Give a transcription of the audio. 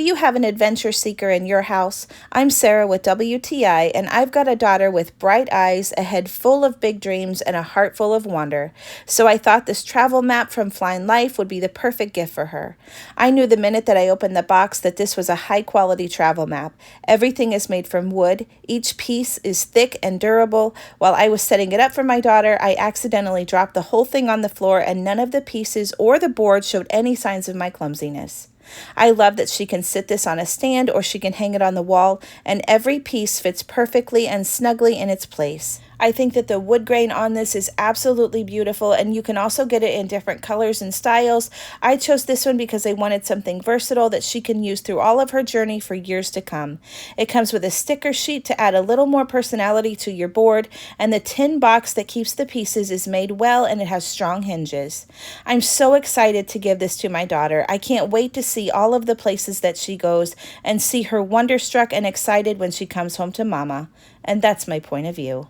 you have an adventure seeker in your house? I'm Sarah with WTI, and I've got a daughter with bright eyes, a head full of big dreams, and a heart full of wonder. So I thought this travel map from flinelife would be the perfect gift for her. I knew the minute that I opened the box that this was a high-quality travel map. Everything is made from wood. Each piece is thick and durable. While I was setting it up for my daughter, I accidentally dropped the whole thing on the floor, and none of the pieces or the board showed any signs of my clumsiness. I love that she can sit this on a stand or she can hang it on the wall, and every piece fits perfectly and snugly in its place. I think that the wood grain on this is absolutely beautiful, and you can also get it in different colors and styles. I chose this one because I wanted something versatile that she can use through all of her journey for years to come. It comes with a sticker sheet to add a little more personality to your board, and the tin box that keeps the pieces is made well and it has strong hinges. I'm so excited to give this to my daughter. I can't wait to see all of the places that she goes and see her wonderstruck and excited when she comes home to Mama. And that's my point of view.